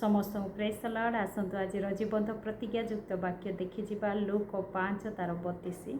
समस्त press lord आसतु आज जीवंत प्रतिज्ञायुक्त वाक्य देखिजा लूक 5:32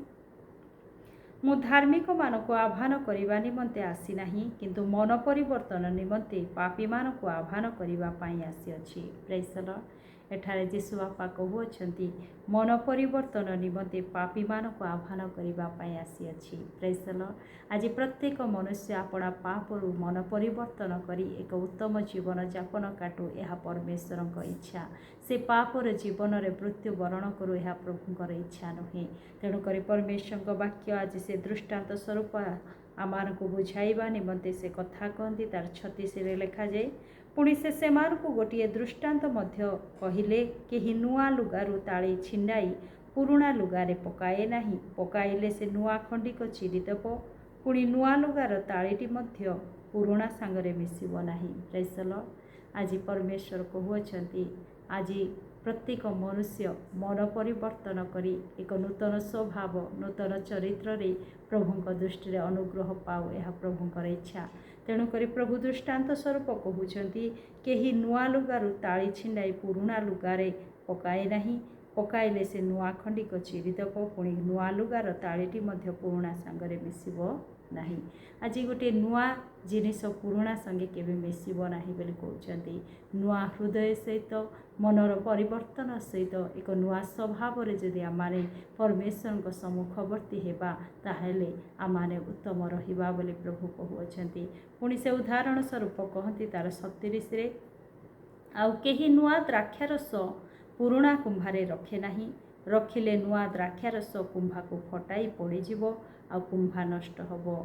मु धार्मिक मानक आह्वान करने निमंते आसी नहीं किंतु मन परिवर्तन निमंते पापी मानक आह्वान करने आसी प्रेस लर्ड एठारे जीशु बापा कहूँगी मन परिवर्तन निमंते पापी मानक आह्वान करने आसी प्रेस लर्ड आज प्रत्येक मनुष्य अपना पापरू मन परिवर्तन करी एक उत्तम जीवन यापन काटू यह परमेश्वर इच्छा से पापर जीवन में मृत्यु वरण करू यह प्रभुंर इच्छा नुहे तेणुक परमेश्वर वाक्य आज से दृष्टांत स्वरूप आम को बुझाइबा निमंते से कथा कहती तार 36 लिखा जाए पुणी से गोटे दृष्टांत कहले कहीं नुआ लुगारू ताली छिंडाई पुरुणा लुगारे पकाए नहीं पकाइले से नुआ खंडिक चिरीदेव पुणी नुआ लुगार तालीटी पुरुणा सांगरे मिसिब नहीं प्रेसल आज परमेश्वर कहूँगी आज प्रत्येक मनुष्य मन परिवर्तन करी एक नूतन स्वभाव नूतन चरित्र रे प्रभुंक दृष्टि रे अनुग्रह पाओ यह प्रभुंकर इच्छा तेणुक प्रभु दृष्टांत स्वरूप कहउछंती केही नुआ लुगारू ताली छिंडाई पुरुणा लुगारे पकाए नहीं पकाइले से नुआ खंडिक चिरीदेव पुणी नुआ लुगार तालीटी पुरुणा सांगरे मिसिब नहीं आज गोटे नुआ जिनिस पुरुणा संगे केबे मिसिब नहीं बोली कहउछंती नुआ हृदय सहित मनर परिवर्तन सहित एक नुआ स्वभाव रे जदि आमाने परमेश्वर सम्मुखवर्ती हेबा ताहेले आमाने उत्तम रहिबा बोली प्रभु कहउछंती पुणी से उदाहरण स्वरूप कहती तार 37 रे आउ केही नुआ द्राक्षारस पुरुणा कुंभारे रखे नहीं रखिले नुआ द्राक्षारस कुंभा को फटाई पड़ीजिवो आ कुंभा नष्ट हबो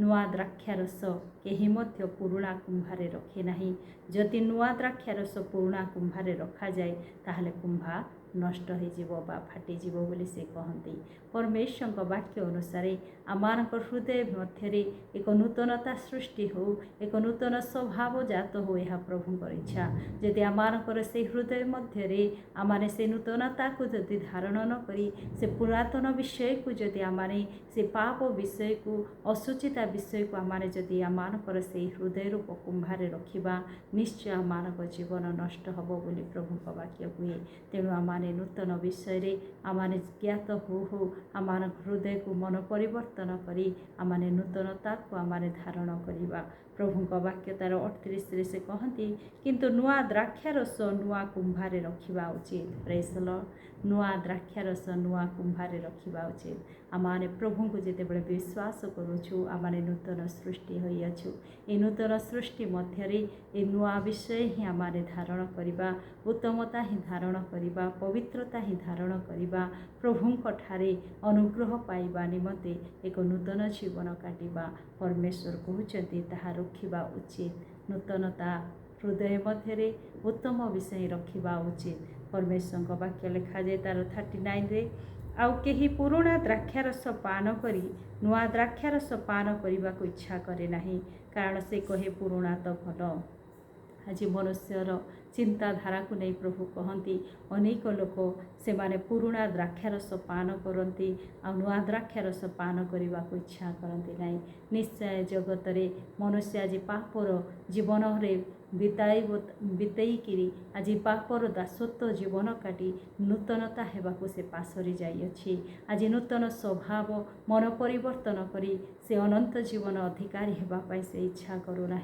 नुआ द्राक्षारस केही मध्य पुरुणा कुंभारे रखे नहीं जदि नुआ द्राक्षारस पुरुणा कुंभारे रखा जाए ताहले कुंभा नष्ट हो फाटीज बोली से कहती परमेश्वर वाक्य अनुसार आमान हृदय मध्य एक नूतनता सृष्टि हो एक नूतन स्वभाव जात हो यह प्रभुंर इच्छा जदि आमानकर से हृदय मध्य आमाने से नूतनता को जदि धारण न करी से पुरातन विषय को जदि आमाने से पाप विषय को असुचिता विषय को आमाने जदि आमानकर से हृदय रूप कुंभारे रखिबा निश्चय आमानक जीवन नष्ट हबो बोली प्रभुंक वाक्य हुए तेणु आम नूतन विषय आमाने ज्ञात हो आमान हृदय को मन परिवर्तन करी आमाने नूतनता को आमाने धारण करिबा प्रभुंक वाक्य तार 38 से कहती किंतु नुआ द्राक्षारस नुआ कुंभारे रखिबा उचित प्रेस लॉर्ड नुआ द्राक्षारस नुआ कुंभारे रखिबा उचित आमाने प्रभु को जिते बड़े विश्वास करूछु आमाने नूतन सृष्टि होई अछु ए नूतन सृष्टि मध्य ए नुआ विषय ही आमाने धारण करिबा उत्तमता ही धारण करिबा पवित्रता ही धारण करिबा प्रभुंक ठारे अनुग्रह पाइबा निमंते एक नूतन जीवन काटिबा परमेश्वर कहउछंती ताहा रखिबा उचित नूतनता हृदय मध्य उत्तम विषय रखिबा उचित परमेश्वर वाक्य लिखा जाए तार 39 रे आउ केही पुरुणा द्राक्षारस पान करी नुआ द्राक्षारस पान करने को इच्छा करे नहीं कारण से कहे पुरुणा तो भल आज मनुष्यर चिंताधारा को नहीं प्रभु कहती अनेक लोक से माने पुरुणा द्राक्षारस पान करती आ नुआ द्राक्षारस पान करने को इच्छा करती नहीं निश्चय जगत रे मनुष्य आज पापर जीवन रे बिताई आज पापर दासत्व जीवन काटी नूतनता हेबाकु से पासरी जाइए आज नूतन स्वभाव मन परिवर्तन करी से अनंत जीवन अधिकारी हेबापाई से इच्छा करूना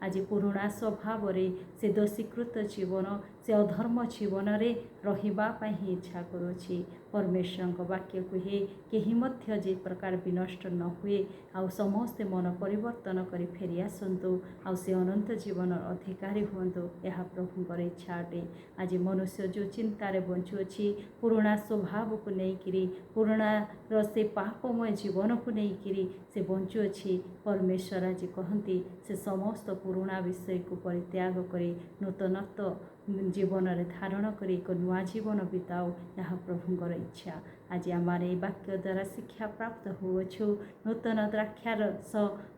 आज पुरुणा स्वभाव रे से दोषीकृत जीवन से अधर्म जीवन रे रहिबापाई ही इच्छा करुछि परमेश्वर वाक्य कहे केही मध्य जे प्रकार विनष्ट न हुए आ समस्ते मन परिवर्तन करी फेरी आसतु आ से अनंत जीवन अधिकारी हुंतु यह प्रभुंर इच्छा अटे आज मनुष्य जो चिंतार बंचुअछि पुरुणा स्वभाव को लेकिरी पुरुणा से पापमय जीवन को लेकिरी से बंचुअछि परमेश्वर आज कहती से समस्त पुरुणा विषय को परित्याग करी नूतनत्व जीवन रे धारण करी एक नुआ जीवन बिताओ यह प्रभुंर इच्छा आज आमार ए वाक्य द्वारा शिक्षा प्राप्त होछु नूतन द्राक्षारस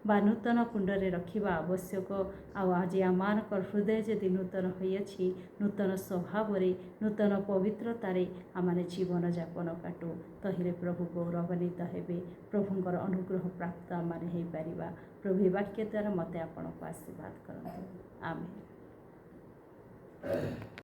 बा नूतन कुंडरे रखिबा आवश्यक आज आमानकर हृदय जदि नूतन होइछि नूतन स्वभाव रे नूतन पवित्रता रे आमाने जीवन यापन काटू तहिले प्रभु गौरवान्वित हेबे प्रभुंकर अनुग्रह प्राप्त आमाने हेइ पारिबा प्रभु वाक्य द्वारा मते आपनको आशीर्वाद करंतु आमेन।